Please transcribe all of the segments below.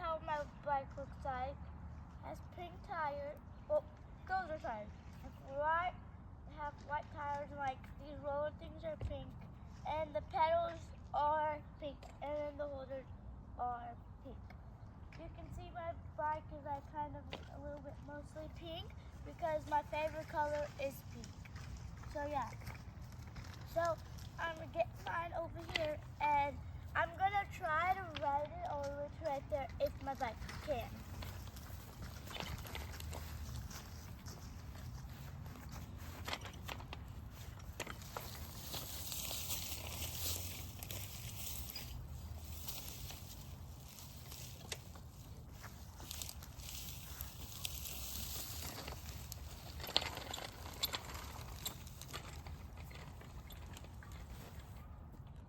how my bike looks like. It has pink tires. Well, those are tires. Right, have white tires, and like these roller things are pink, and the pedals are pink, and then the holders are pink. You can see my bike is like kind of a little bit mostly pink because my favorite color is pink. So yeah. So I'm gonna get mine over here, and I'm gonna try to ride it all the way to right there if my bike can.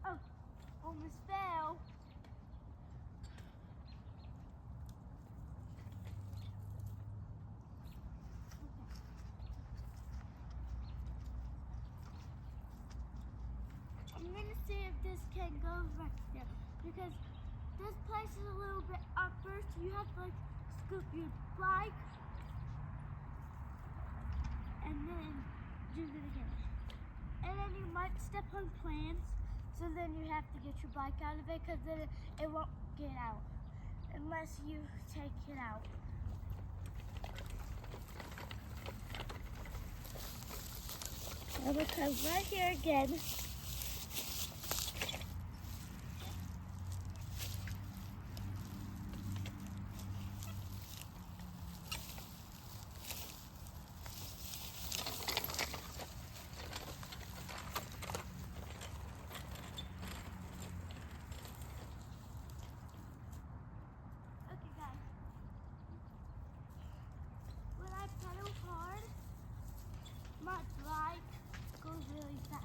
Oh, almost fell. I'm gonna see if this can go right there because this place is a little bit upper, so you have to like scoop your bike and then do it again. And then you might step on plants, so then you have to get your bike out of it because then it won't get out unless you take it out. I'm gonna come right here again. Okay guys, when I pedal hard, my bike goes really fast.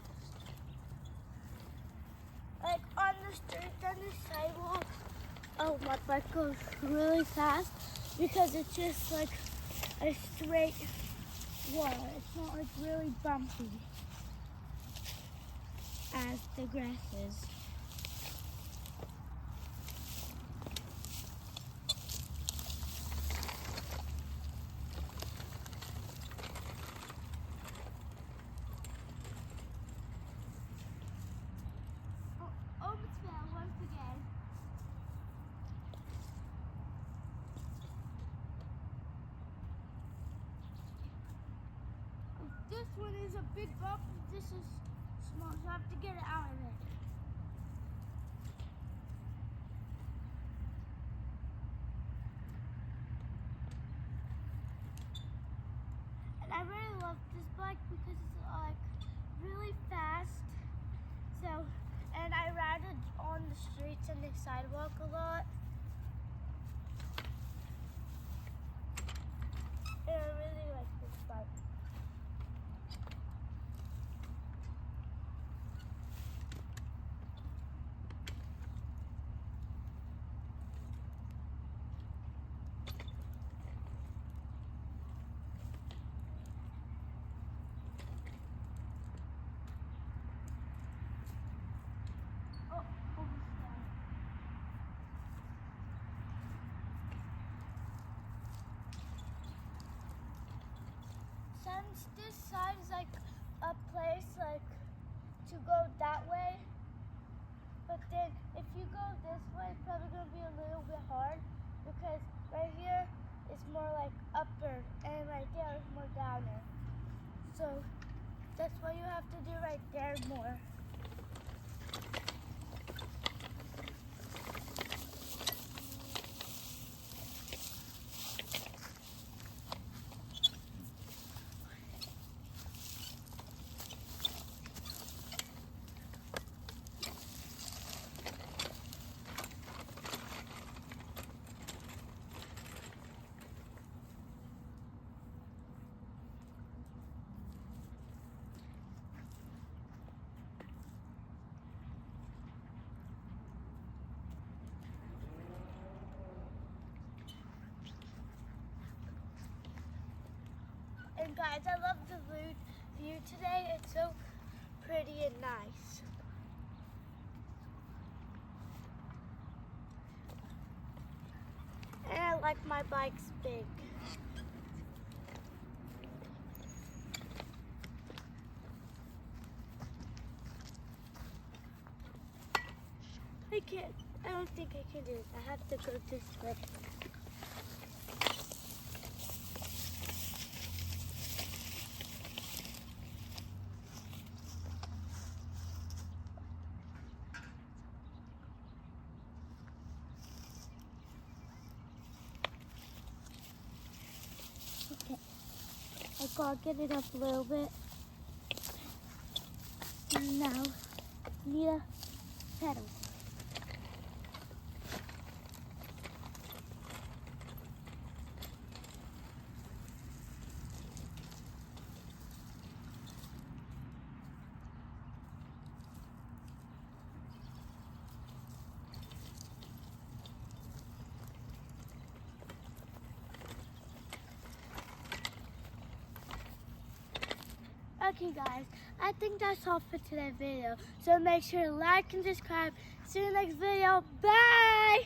Like on the street, on the sidewalk, oh, my bike goes really fast because it's just like a straight wall. It's not like really bumpy as the grass is. Almost fell once again. This one is a big bump, this is small, so I have to get it out of it. And I really love this bike because it's like really fast. So, and I ride it on the streets and the sidewalk a lot. And I really like this bike. Oh, almost fell. Since this side is like a place like to go that way, but then if you go this way, it's probably gonna be a little bit hard because right here is more like upper and right there is more downer. So that's why you have to do right there more. And guys, I love the view today. It's so pretty and nice. like my bike's big. I don't think I can do this. I have to go this way. Okay, I gotta get it up a little bit. And now, need a pedal. Okay guys, I think that's all for today's video. So make sure to like and subscribe. See you next video. Bye!